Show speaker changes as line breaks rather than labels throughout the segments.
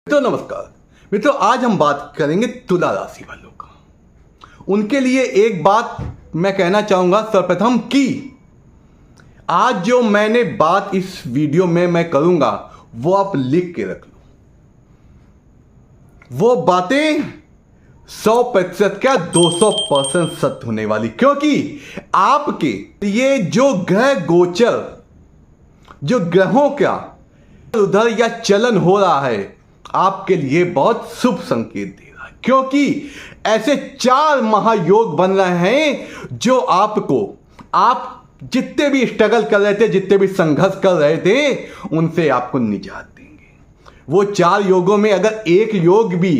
तो नमस्कार मित्रों, आज हम बात करेंगे तुला राशि वालों का। उनके लिए एक बात मैं कहना चाहूंगा सर्वप्रथम कि आज जो मैंने बात इस वीडियो में मैं करूंगा वो आप लिख के रख लो। वो बातें 100% क्या 200% सत्य होने वाली, क्योंकि आपके ये जो ग्रह गोचर, जो ग्रहों का उधर या चलन हो रहा है आपके लिए बहुत शुभ संकेत दे रहा है। क्योंकि ऐसे 4 महायोग बन रहे हैं जो आपको, आप जितने भी स्ट्रगल कर रहे थे, जितने भी संघर्ष कर रहे थे, उनसे आपको निजात देंगे। वो 4 योगों में अगर एक योग भी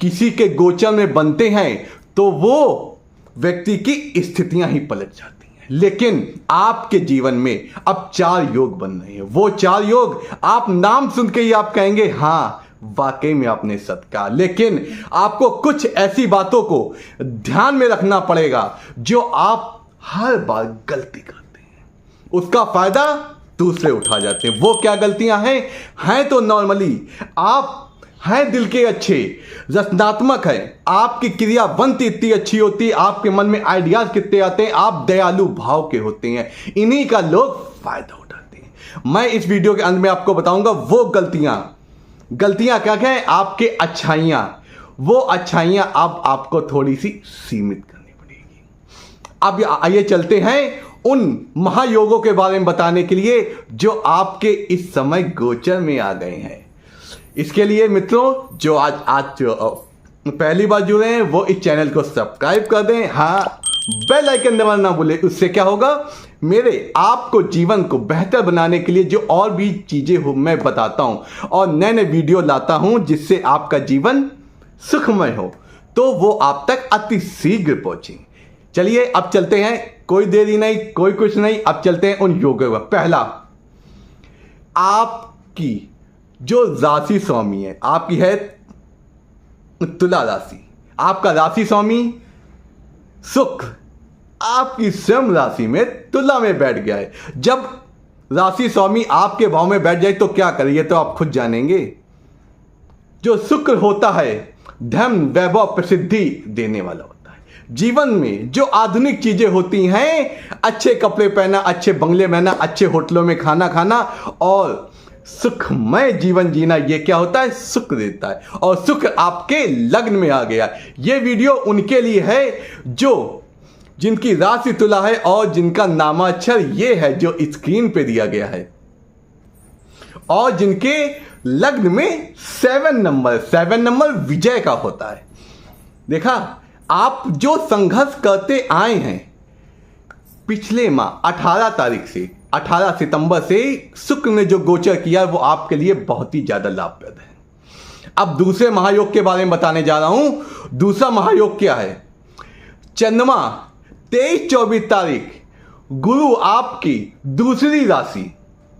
किसी के गोचर में बनते हैं तो वो व्यक्ति की स्थितियां ही पलट जाती हैं। लेकिन आपके जीवन में अब 4 योग बन रहे हैं। वो 4 योग आप नाम सुन के ही आप कहेंगे हाँ वाकई में आपने सत्य कहा। लेकिन आपको कुछ ऐसी बातों को ध्यान में रखना पड़ेगा जो आप हर बार गलती करते हैं, उसका फायदा दूसरे उठा जाते हैं। वो क्या गलतियां हैं तो नॉर्मली आप हैं दिल के अच्छे, रचनात्मक है, आपकी क्रियावंती इतनी अच्छी होती है, आपके मन में आइडियाज कितने आते हैं, आप दयालु भाव के होते हैं, इन्हीं का लोग फायदा उठाते हैं। मैं इस वीडियो के अंत में आपको बताऊंगा वो गलतियां क्या क्या है, आपके अच्छाइयां, वो अच्छाइयां अब आपको थोड़ी सी सीमित करनी पड़ेगी। अब आइए चलते हैं उन महायोगों के बारे में बताने के लिए जो आपके इस समय गोचर में आ गए हैं। इसके लिए मित्रों जो आज पहली बार जुड़े हैं वो इस चैनल को सब्सक्राइब कर दें, हाँ बेल आइकन दबाना ना भूलें। उससे क्या होगा, मेरे आपको जीवन को बेहतर बनाने के लिए जो और भी चीजें मैं बताता हूं और नए नए वीडियो लाता हूं जिससे आपका जीवन सुखमय हो, तो वो आप तक अति शीघ्र पहुंचे। चलिए अब चलते हैं, कोई देरी नहीं, कोई कुछ नहीं, अब चलते हैं उन योगों का। पहला, आपकी जो राशि स्वामी है, आपकी है तुला राशि, आपका राशि स्वामी शुक्र आपकी स्वयं राशि में तुला में बैठ गया है। जब राशि स्वामी आपके भाव में बैठ जाए तो क्या करिए तो आप खुद जानेंगे। जो शुक्र होता है धन वैभव प्रसिद्धि देने वाला होता है। जीवन में जो आधुनिक चीजें होती हैं, अच्छे कपड़े पहना, अच्छे बंगले में रहना, अच्छे होटलों में खाना खाना और सुखमय जीवन जीना, ये क्या होता है, शुक्र देता है। और शुक्र आपके लग्न में आ गया। ये वीडियो उनके लिए है जो जिनकी राशि तुला है और जिनका नामाक्षर ये है जो स्क्रीन पे दिया गया है और जिनके लग्न में 7 नंबर विजय का होता है। देखा, आप जो संघर्ष करते आए हैं पिछले माह 18 सितंबर से शुक्र ने जो गोचर किया वो आपके लिए बहुत ही ज्यादा लाभप्रद है। अब दूसरे महायोग के बारे में बताने जा रहा हूं। दूसरा महायोग क्या है, चंद्रमा 23-24 तारीख गुरु आपकी दूसरी राशि,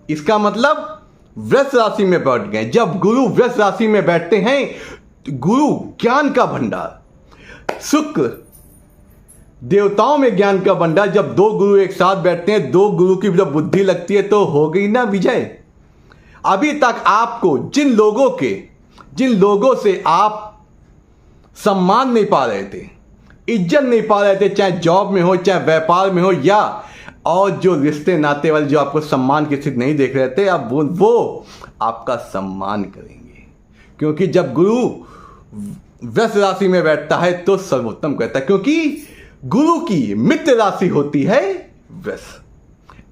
इसका मतलब वृष राशि में बैठ गए। जब गुरु वृष राशि में बैठते हैं, गुरु ज्ञान का भंडार, शुक्र देवताओं में ज्ञान का भंडार, जब 2 गुरु एक साथ बैठते हैं, 2 गुरु की जब बुद्धि लगती है तो हो गई ना विजय। अभी तक आपको जिन लोगों से आप सम्मान नहीं पा रहे थे, इज्जत नहीं पा रहे थे, चाहे जॉब में हो, चाहे व्यापार में हो, या और जो रिश्ते नाते वाले जो आपको सम्मान की स्थिति नहीं देख रहे थे, अब वो आपका सम्मान करेंगे। क्योंकि जब गुरु वृष राशि में बैठता है तो सर्वोत्तम कहता है, क्योंकि गुरु की मित्र राशि होती है वृष।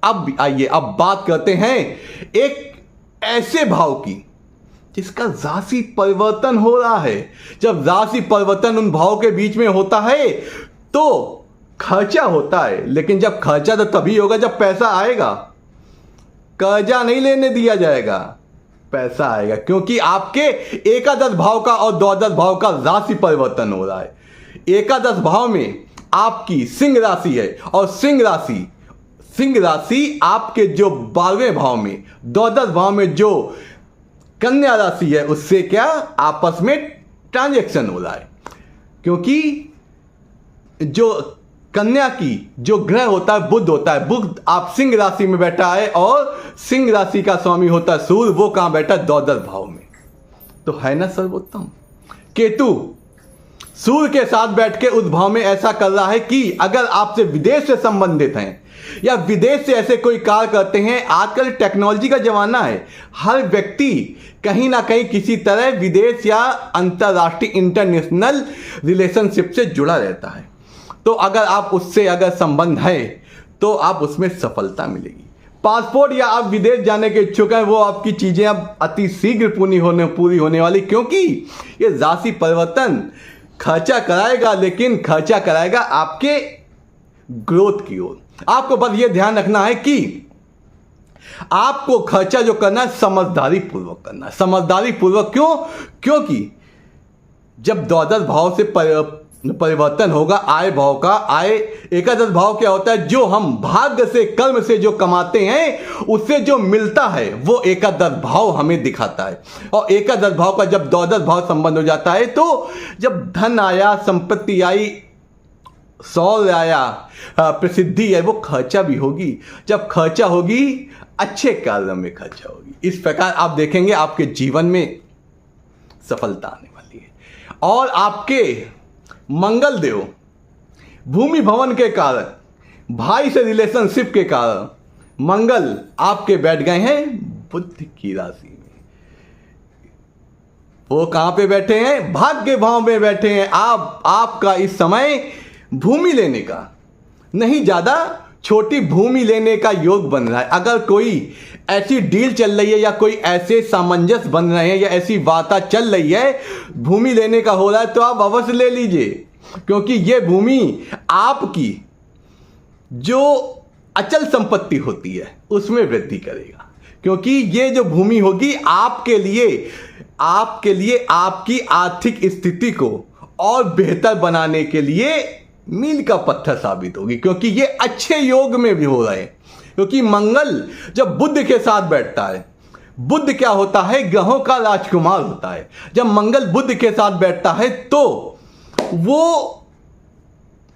अब आइए अब बात करते हैं एक ऐसे भाव की जिसका राशि परिवर्तन हो रहा है। जब राशि परिवर्तन उन भाव के बीच में होता है तो खर्चा होता है, लेकिन जब खर्चा तो तभी होगा जब पैसा आएगा। कर्जा नहीं लेने दिया जाएगा, पैसा आएगा, क्योंकि आपके एकादश भाव का और द्वादश भाव का राशि परिवर्तन हो रहा है। एकादश भाव में आपकी सिंह राशि है और सिंह राशि आपके जो 12वें भाव में, द्वादश भाव में जो कन्या राशि है, उससे क्या आपस में ट्रांजैक्शन हो रहा है। क्योंकि जो कन्या की जो ग्रह होता है बुध होता है, बुध आप सिंह राशि में बैठा है और सिंह राशि का स्वामी होता है सूर्य, वो कहां बैठा, द्वादश भाव में। तो है ना सर्वोत्तम। केतु सूर्य के साथ बैठ के उस भाव में ऐसा कर रहा है कि अगर आपसे विदेश से संबंधित हैं या विदेश से ऐसे कोई कार्य करते हैं, आजकल टेक्नोलॉजी का जमाना है, हर व्यक्ति कहीं ना कहीं किसी तरह विदेश या अंतर्राष्ट्रीय इंटरनेशनल रिलेशनशिप से जुड़ा रहता है। तो अगर आप उससे अगर संबंध है तो आप उसमें सफलता मिलेगी। पासपोर्ट या आप विदेश जाने के इच्छुक हैं, वो आपकी चीजें अब अति शीघ्र पूरी होने वाली, क्योंकि ये राशि परिवर्तन खर्चा कराएगा, लेकिन खर्चा कराएगा आपके ग्रोथ की ओर। आपको बस ये ध्यान रखना है कि आपको खर्चा जो करना है समझदारी पूर्वक करना है। समझदारी पूर्वक क्यों? क्योंकि जब द्वादश भाव से परिवर्तन होगा आय भाव का, आय एकादश भाव क्या होता है? जो हम भाग्य से कर्म से जो कमाते हैं उससे जो मिलता है वो एकादश भाव हमें दिखाता है। और एकादश भाव का जब द्वादश भाव संबंध हो जाता है तो जब धन आया, संपत्ति आई, सौल आया, प्रसिद्धि है, वो खर्चा भी होगी। जब खर्चा होगी अच्छे कार्य में खर्चा होगी। इस प्रकार आप देखेंगे आपके जीवन में सफलता आने वाली है। और आपके मंगल देव भूमि भवन के कारण, भाई से रिलेशनशिप के कारण मंगल आपके बैठ गए हैं बुध की राशि में। वो कहां पे बैठे हैं? भाग्य भाव में बैठे हैं। आपका इस समय भूमि लेने का, नहीं ज्यादा छोटी भूमि लेने का योग बन रहा है। अगर कोई ऐसी डील चल रही है या कोई ऐसे सामंजस्य बन रहे हैं या ऐसी वार्ता चल रही है, भूमि लेने का हो रहा है, तो आप अवश्य ले लीजिए, क्योंकि ये भूमि आपकी जो अचल संपत्ति होती है उसमें वृद्धि करेगा। क्योंकि ये जो भूमि होगी आपके लिए आपकी आर्थिक स्थिति को और बेहतर बनाने के लिए मील का पत्थर साबित होगी, क्योंकि ये अच्छे योग में भी हो रहे हैं। क्योंकि मंगल जब बुध के साथ बैठता है, बुध क्या होता है? ग्रहों का राजकुमार होता है। जब मंगल बुध के साथ बैठता है तो वो,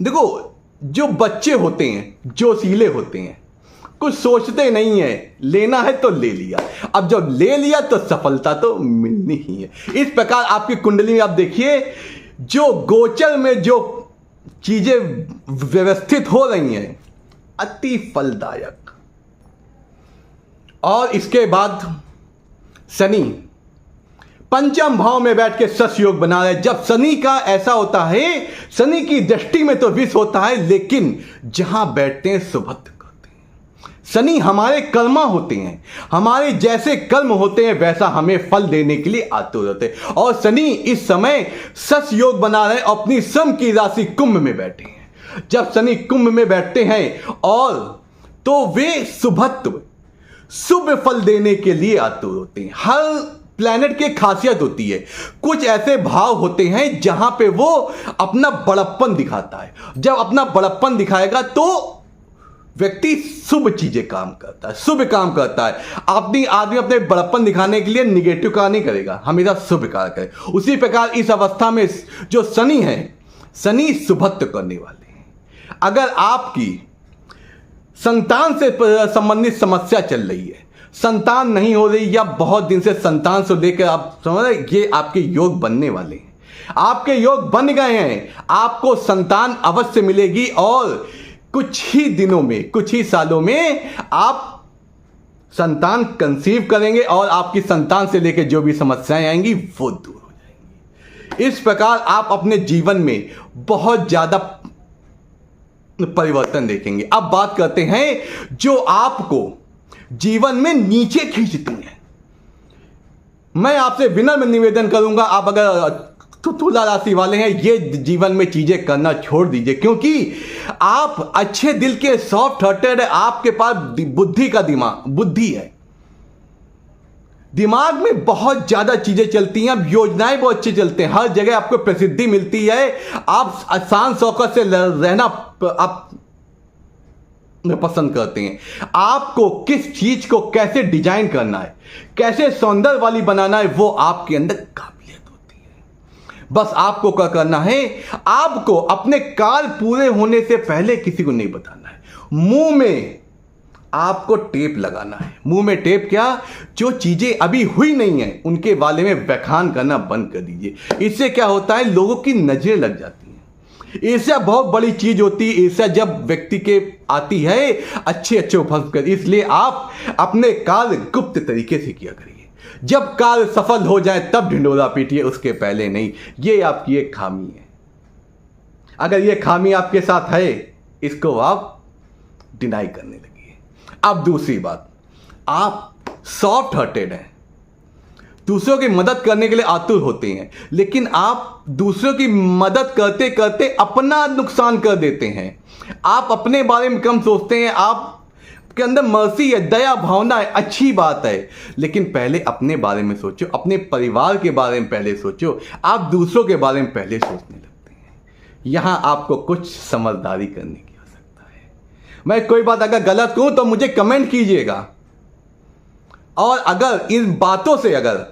देखो, जो बच्चे होते हैं जोशीले होते हैं, कुछ सोचते नहीं है, लेना है तो ले लिया। अब जब ले लिया तो सफलता तो मिलनी ही है। इस प्रकार आपकी कुंडली में आप देखिए, जो गोचर में जो चीजें व्यवस्थित हो रही हैं अति फलदायक। और इसके बाद शनि पंचम भाव में बैठ के सस योग बना रहे। जब शनि का ऐसा होता है, शनि की दृष्टि में तो विष होता है, लेकिन जहां बैठते हैं सुभद्र करते हैं। शनि हमारे कर्मा होते हैं, हमारे जैसे कर्म होते हैं वैसा हमें फल देने के लिए आतुर होते हैं। और शनि इस समय सस योग बना रहे, अपनी सम की राशि कुंभ में बैठे हैं। जब शनि कुंभ में बैठते हैं और तो वे शुभत्व, शुभ फल देने के लिए आतुर होते हैं। हर प्लैनेट की खासियत होती है, कुछ ऐसे भाव होते हैं जहां पे वो अपना बड़प्पन दिखाता है। जब अपना बड़प्पन दिखाएगा तो व्यक्ति शुभ चीजें काम करता है, शुभ काम करता है। आदमी अपने बड़प्पन दिखाने के लिए निगेटिव कार्य नहीं करेगा, हमेशा शुभ कार्य करे। उसी प्रकार इस अवस्था में जो शनि है, शनि शुभत्व करने वाले हैं। अगर आपकी संतान से संबंधित समस्या चल रही है, संतान नहीं हो रही या बहुत दिन से संतान से लेकर आप समझ रहे, ये आपके योग बनने वाले हैं। आपके योग बन गए हैं, आपको संतान अवश्य मिलेगी और कुछ ही दिनों में, कुछ ही सालों में आप संतान कंसीव करेंगे और आपकी संतान से लेकर जो भी समस्याएं आएंगी वो दूर हो जाएंगी। इस प्रकार आप अपने जीवन में बहुत ज्यादा परिवर्तन देखेंगे। अब बात करते हैं जो आपको जीवन में नीचे खींचती हैं। मैं आपसे विनम्र निवेदन करूंगा, आप अगर तुला राशि वाले हैं, ये जीवन में चीजें करना छोड़ दीजिए, क्योंकि आप अच्छे दिल के, सॉफ्ट हार्टेड है, आपके पास बुद्धि है, दिमाग में बहुत ज्यादा चीजें चलती हैं, अब योजनाएं बहुत अच्छी चलते हैं, हर जगह आपको प्रसिद्धि मिलती है, आप आसान शौकत से रहना आप पसंद करते हैं। आपको किस चीज को कैसे डिजाइन करना है, कैसे सौंदर्य वाली बनाना है, वो आपके अंदर काबिलियत होती है। बस आपको क्या करना है, आपको अपने कार्य पूरे होने से पहले किसी को नहीं बताना है। मुंह में आपको टेप लगाना है। मुंह में टेप क्या, जो चीजें अभी हुई नहीं है उनके बारे में बखान करना बंद कर दीजिए। इससे क्या होता है, लोगों की नजरें लग जाती हैं। ईर्ष्या बहुत बड़ी चीज होती है। ईर्ष्या जब व्यक्ति के आती है अच्छे फंस कर, इसलिए आप अपने कार्य गुप्त तरीके से किया करिए। जब कार्य सफल हो जाए तब ढिंडोरा पीटिए, उसके पहले नहीं। ये आपकी एक खामी है। अगर ये खामी आपके साथ है, इसको आप डिनाई करने लगिए। अब दूसरी बात, आप सॉफ्ट हार्टेड हैं, दूसरों की मदद करने के लिए आतुर होते हैं, लेकिन आप दूसरों की मदद करते करते अपना नुकसान कर देते हैं। आप अपने बारे में कम सोचते हैं। आपके अंदर मर्सी है, दया भावना है, अच्छी बात है, लेकिन पहले अपने बारे में सोचो, अपने परिवार के बारे में पहले सोचो। आप दूसरों के बारे में पहले सोचने लगते हैं। यहां आपको कुछ समझदारी करने की आवश्यकता है। मैं कोई बात अगर गलत कहूं तो मुझे कमेंट कीजिएगा, और अगर इन बातों से अगर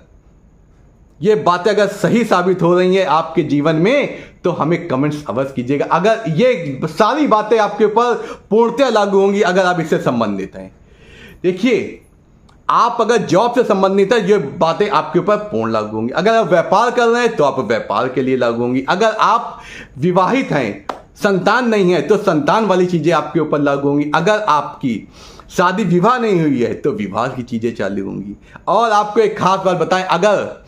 ये बातें अगर सही साबित हो रही हैं आपके जीवन में, तो हमें कमेंट्स अवश्य कीजिएगा। अगर ये सारी बातें आपके ऊपर पूर्णतः लागू होंगी अगर आप इससे संबंधित हैं। देखिए, आप अगर जॉब से संबंधित है, ये बातें आपके ऊपर पूर्ण लागू होंगी। अगर आप व्यापार कर रहे हैं तो आप व्यापार के लिए लागू होंगी। अगर आप विवाहित हैं, संतान नहीं है, तो संतान वाली चीजें आपके ऊपर लागू होंगी। अगर आपकी शादी विवाह नहीं हुई है तो विवाह की चीजें चालू होंगी। और आपको एक खास बात बताएं, अगर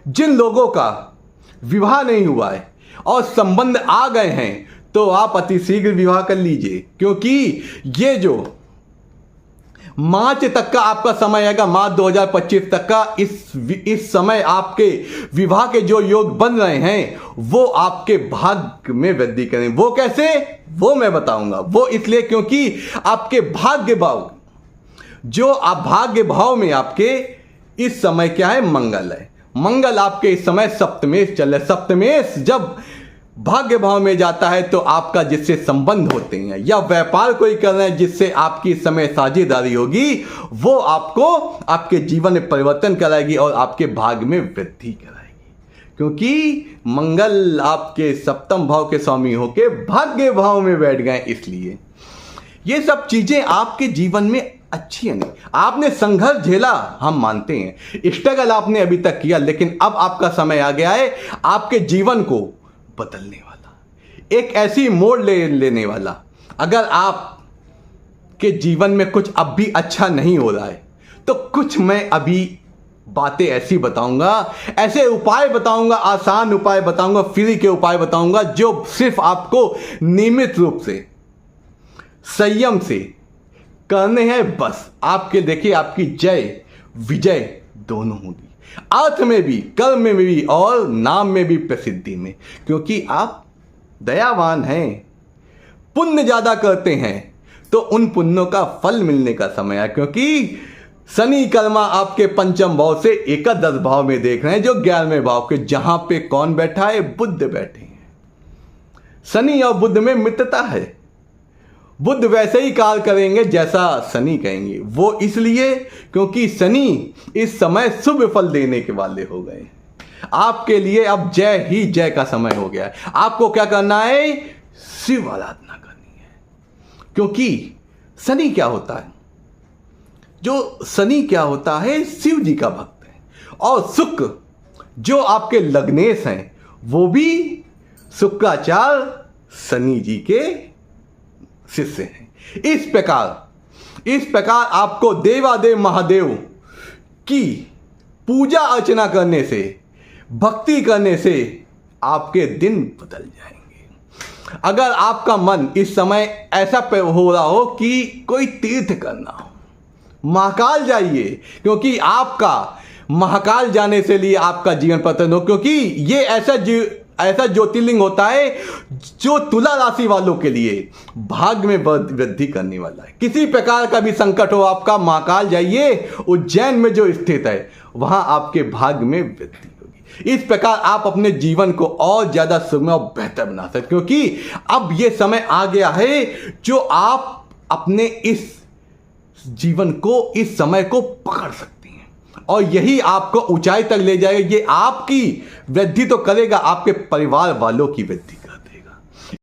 जिन लोगों का विवाह नहीं हुआ है और संबंध आ गए हैं, तो आप अतिशीघ्र विवाह कर लीजिए, क्योंकि ये जो मार्च तक का आपका समय आएगा, मार्च 2025 तक का, इस समय आपके विवाह के जो योग बन रहे हैं वो आपके भाग्य में वृद्धि करें। वो कैसे, वो मैं बताऊंगा। वो इसलिए क्योंकि आपके भाग्य भाव, जो आप भाग्य भाव में आपके इस समय क्या है, मंगल है। मंगल आपके इस समय सप्तमेश चल रहा है। सप्तमेश जब भाग्य भाव में जाता है तो आपका जिससे संबंध होते हैं, या व्यापार कोई कर रहे हैं जिससे आपकी इस समय साझेदारी होगी, वो आपको आपके जीवन में परिवर्तन कराएगी और आपके भाग्य में वृद्धि कराएगी, क्योंकि मंगल आपके सप्तम भाव के स्वामी होके भाग्य भाव में बैठ गए। इसलिए ये सब चीजें आपके जीवन में अच्छी है। नहीं, आपने संघर्ष झेला, हम मानते हैं, स्ट्रगल आपने अभी तक किया, लेकिन अब आपका समय आ गया है आपके जीवन को बदलने वाला, एक ऐसी मोड़ लेने वाला। अगर आप के जीवन में कुछ अब भी अच्छा नहीं हो रहा है, तो कुछ मैं अभी बातें ऐसी बताऊंगा, ऐसे उपाय बताऊंगा, आसान उपाय बताऊंगा, फ्री के उपाय बताऊंगा, जो सिर्फ आपको नियमित रूप से संयम से करने हैं। बस आपके देखिए, आपकी जय विजय दोनों होगी, अर्थ में भी, कर्म में भी और नाम में भी, प्रसिद्धि में, क्योंकि आप दयावान हैं, पुण्य ज्यादा करते हैं, तो उन पुण्यों का फल मिलने का समय है। क्योंकि शनि कर्मा आपके पंचम भाव से एकादश भाव में देख रहे हैं, जो 11वें भाव के, जहां पे कौन बैठा है, बुध बैठे हैं। शनि और बुध में मित्रता है। बुध वैसे ही कार्य करेंगे जैसा शनि कहेंगे। वो इसलिए क्योंकि शनि इस समय शुभ फल देने के वाले हो गए आपके लिए। अब जय ही जय का समय हो गया है। आपको क्या करना है, शिव आराधना करनी है। क्योंकि शनि क्या होता है, जो शनि क्या होता है, शिव जी का भक्त है। और शुक्र जो आपके लग्नेश हैं, वो भी शुक्राचार्य शनि जी के शिष्य हैं। इस प्रकार आपको देवादेव महादेव की पूजा अर्चना करने से, भक्ति करने से आपके दिन बदल जाएंगे। अगर आपका मन इस समय ऐसा हो रहा हो कि कोई तीर्थ करना हो, महाकाल जाइए, क्योंकि आपका महाकाल जाने से लिए आपका जीवन पतन हो। क्योंकि ये ऐसा ज्योतिर्लिंग होता है जो तुला राशि वालों के लिए भाग्य में वृद्धि करने वाला है। किसी प्रकार का भी संकट हो, आपका महाकाल जाइए, उज्जैन में जो स्थित है, वहां आपके भाग्य में वृद्धि होगी। इस प्रकार आप अपने जीवन को और ज्यादा सुगम और बेहतर बना सकते, क्योंकि अब यह समय आ गया है जो आप अपने इस जीवन को, इस समय को पकड़ सकते हैं, और यही आपको ऊंचाई तक ले जाएगा। ये आपकी वृद्धि तो करेगा, आपके परिवार वालों की वृद्धि।